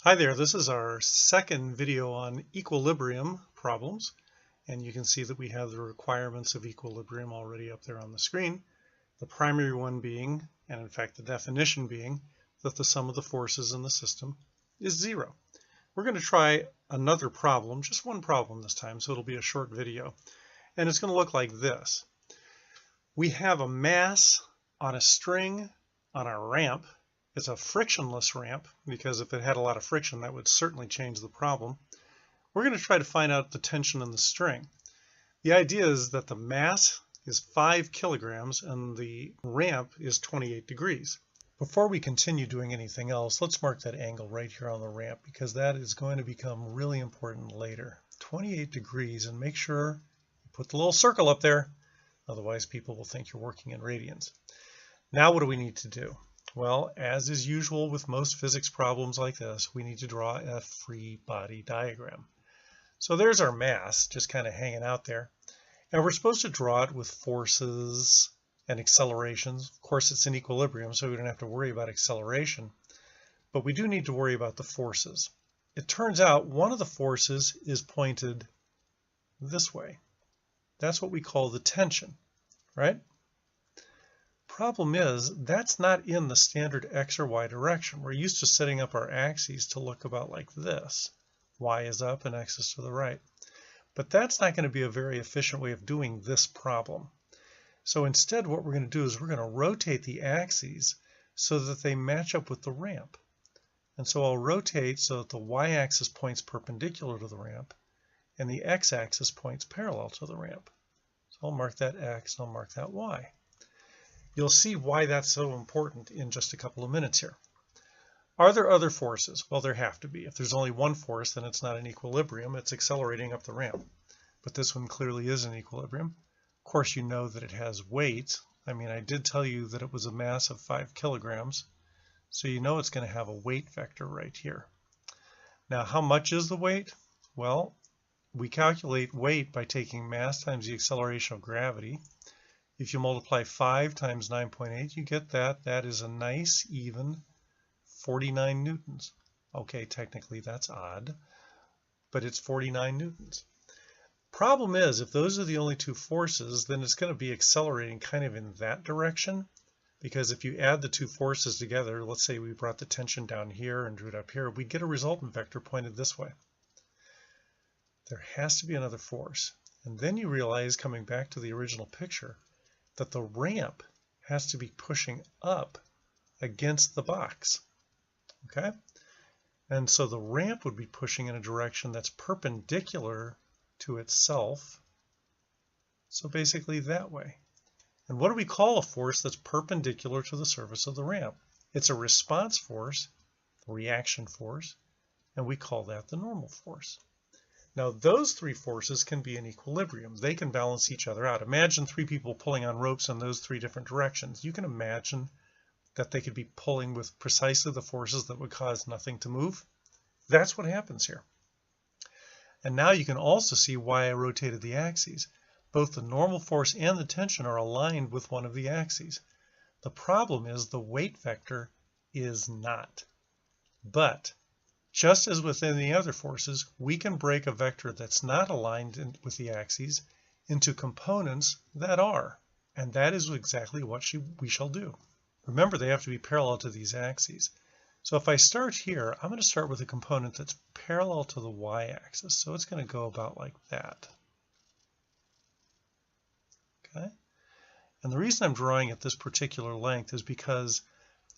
Hi there, this is our second video on equilibrium problems, and you can see that we have the requirements of equilibrium already up there on the screen. The primary one being, and in fact the definition being, that the sum of the forces in the system is zero. We're going to try another problem, just one problem this time, so it'll be a short video, and it's going to look like this. We have a mass on a string on a ramp. It's a frictionless ramp, because if it had a lot of friction, that would certainly change the problem. We're going to try to find out the tension in the string. The idea is that the mass is 5 kilograms and the ramp is 28 degrees. Before we continue doing anything else, let's mark that angle right here on the ramp, because that is going to become really important later. 28 degrees, and make sure you put the little circle up there, otherwise people will think you're working in radians. Now what do we need to do? Well, as is usual with most physics problems like this, we need to draw a free body diagram. So there's our mass just kind of hanging out there, and we're supposed to draw it with forces and accelerations. Of course, it's in equilibrium, so we don't have to worry about acceleration, but we do need to worry about the forces. It turns out one of the forces is pointed this way. That's what we call the tension, right? Problem is, that's not in the standard X or Y direction. We're used to setting up our axes to look about like this. Y is up and X is to the right. But that's not going to be a very efficient way of doing this problem. So instead, what we're going to do is we're going to rotate the axes so that they match up with the ramp. And so I'll rotate so that the Y-axis points perpendicular to the ramp and the X-axis points parallel to the ramp. So I'll mark that X and I'll mark that Y. You'll see why that's so important in just a couple of minutes here. Are there other forces? Well, there have to be. If there's only one force, then it's not in equilibrium. It's accelerating up the ramp. But this one clearly is in equilibrium. Of course, you know that it has weight. I mean, I did tell you that it was a mass of 5 kilograms. So you know it's going to have a weight vector right here. Now, how much is the weight? Well, we calculate weight by taking mass times the acceleration of gravity. If you multiply 5 times 9.8, you get that. That is a nice, even 49 newtons. Okay, technically that's odd, but it's 49 newtons. Problem is, if those are the only two forces, then it's going to be accelerating kind of in that direction, because if you add the two forces together, let's say we brought the tension down here and drew it up here, we get a resultant vector pointed this way. There has to be another force. And then you realize, coming back to the original picture, that the ramp has to be pushing up against the box. Okay? And so the ramp would be pushing in a direction that's perpendicular to itself. So basically that way. And what do we call a force that's perpendicular to the surface of the ramp? It's a response force, reaction force, and we call that the normal force. Now, those three forces can be in equilibrium. They can balance each other out. Imagine 3 people pulling on ropes in those 3 different directions. You can imagine that they could be pulling with precisely the forces that would cause nothing to move. That's what happens here. And now you can also see why I rotated the axes. Both the normal force and the tension are aligned with one of the axes. The problem is the weight vector is not. But just as with any other forces, we can break a vector that's not aligned with the axes into components that are, and that is exactly what we shall do. Remember, they have to be parallel to these axes. So if I start here, I'm going to start with a component that's parallel to the y-axis. So it's going to go about like that. Okay? And the reason I'm drawing at this particular length is because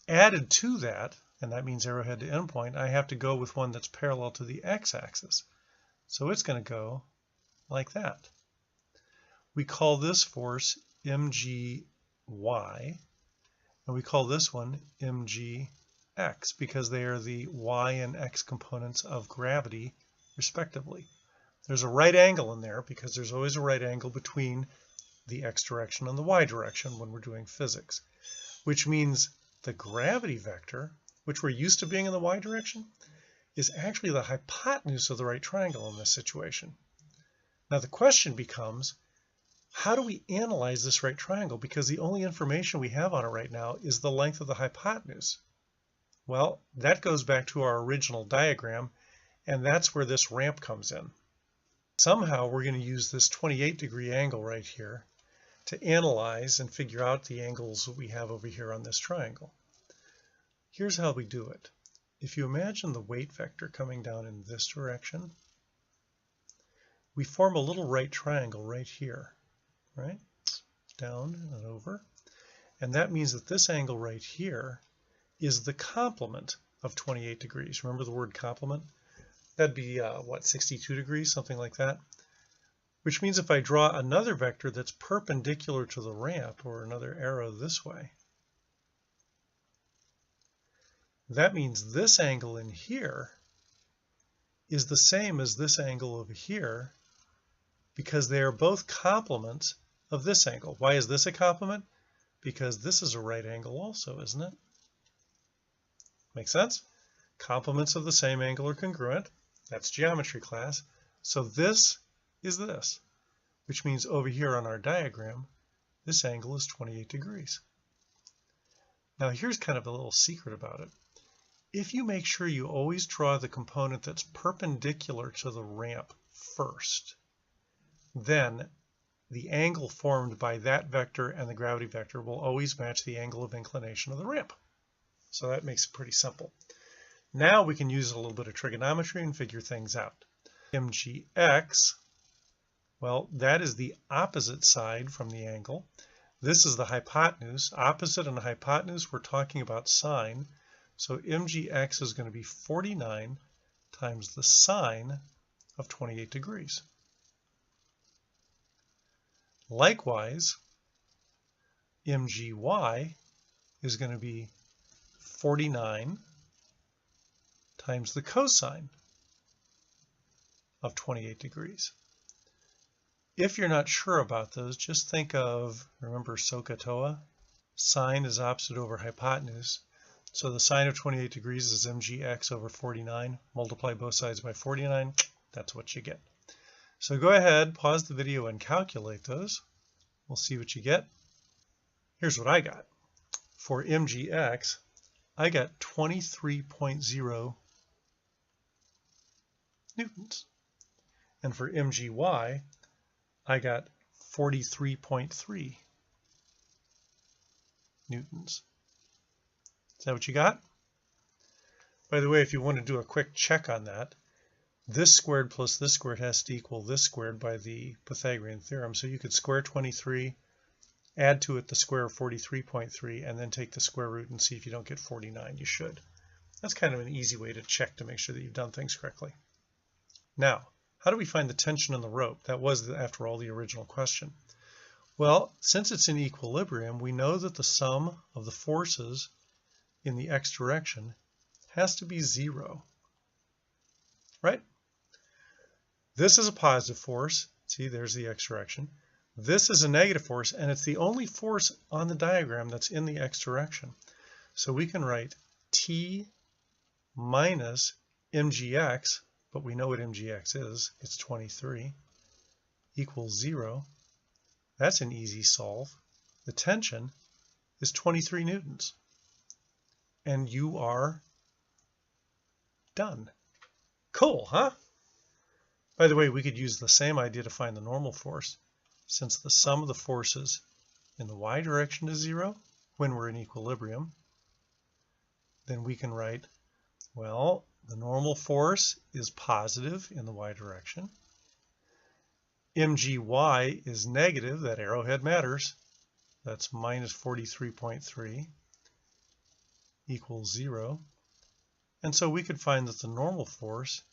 added to that, and that means arrowhead to endpoint, I have to go with one that's parallel to the x-axis. So it's going to go like that. We call this force mgy, and we call this one mgx, because they are the y and x components of gravity, respectively. There's a right angle in there, because there's always a right angle between the x direction and the y direction when we're doing physics, which means the gravity vector, which we're used to being in the y direction, is actually the hypotenuse of the right triangle in this situation. Now the question becomes, how do we analyze this right triangle? Because the only information we have on it right now is the length of the hypotenuse. Well, that goes back to our original diagram, and that's where this ramp comes in. Somehow we're going to use this 28-degree angle right here to analyze and figure out the angles that we have over here on this triangle. Here's how we do it. If you imagine the weight vector coming down in this direction, we form a little right triangle right here, right? Down and over. And that means that this angle right here is the complement of 28 degrees. Remember the word complement? That'd be, 62 degrees, something like that. Which means if I draw another vector that's perpendicular to the ramp, or another arrow this way, that means this angle in here is the same as this angle over here, because they are both complements of this angle. Why is this a complement? Because this is a right angle also, isn't it? Make sense? Complements of the same angle are congruent. That's geometry class. So this is this, which means over here on our diagram, this angle is 28 degrees. Now here's kind of a little secret about it. If you make sure you always draw the component that's perpendicular to the ramp first, then the angle formed by that vector and the gravity vector will always match the angle of inclination of the ramp. So that makes it pretty simple. Now we can use a little bit of trigonometry and figure things out. MGX, well, that is the opposite side from the angle. This is the hypotenuse. Opposite and hypotenuse, we're talking about sine. So MGX is going to be 49 times the sine of 28 degrees. Likewise, MGY is going to be 49 times the cosine of 28 degrees. If you're not sure about those, just think of, remember SOHCAHTOA? Sine is opposite over hypotenuse. So the sine of 28 degrees is MGX over 49. Multiply both sides by 49. That's what you get. So go ahead, pause the video and calculate those. We'll see what you get. Here's what I got. For MGX, I got 23.0 newtons. And for MGY, I got 43.3 newtons. Is that what you got? By the way, if you want to do a quick check on that, this squared plus this squared has to equal this squared by the Pythagorean theorem. So you could square 23, add to it the square of 43.3, and then take the square root and see if you don't get 49. You should. That's kind of an easy way to check to make sure that you've done things correctly. Now, how do we find the tension in the rope? That was, after all, the original question. Well, since it's in equilibrium, we know that the sum of the forces in the x direction has to be 0, right? This is a positive force. See, there's the x direction. This is a negative force, and it's the only force on the diagram that's in the x direction. So we can write T minus mgx, but we know what mgx is. It's 23, equals 0. That's an easy solve. The tension is 23 newtons. And you are done. Cool, huh? By the way, we could use the same idea to find the normal force. Since the sum of the forces in the y direction is 0 when we're in equilibrium, then we can write, well, the normal force is positive in the y direction. MGY is negative, that arrowhead matters. That's minus 43.3 equals 0. And so we could find that the normal force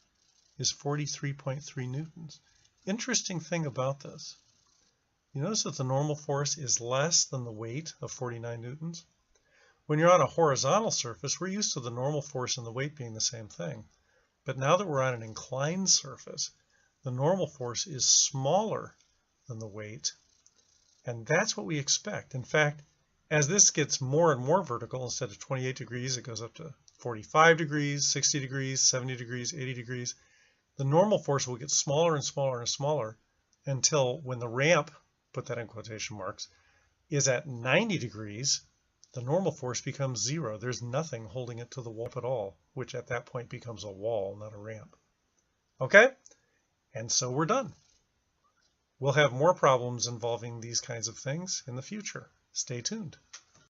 is 43.3 newtons. Interesting thing about this. You notice that the normal force is less than the weight of 49 newtons. When you're on a horizontal surface, we're used to the normal force and the weight being the same thing. But now that we're on an inclined surface, the normal force is smaller than the weight. And that's what we expect. In fact, as this gets more and more vertical, instead of 28 degrees, it goes up to 45 degrees, 60 degrees, 70 degrees, 80 degrees. The normal force will get smaller and smaller and smaller until when the ramp, put that in quotation marks, is at 90 degrees, the normal force becomes 0. There's nothing holding it to the wall at all, which at that point becomes a wall, not a ramp. Okay, and so we're done. We'll have more problems involving these kinds of things in the future. Stay tuned.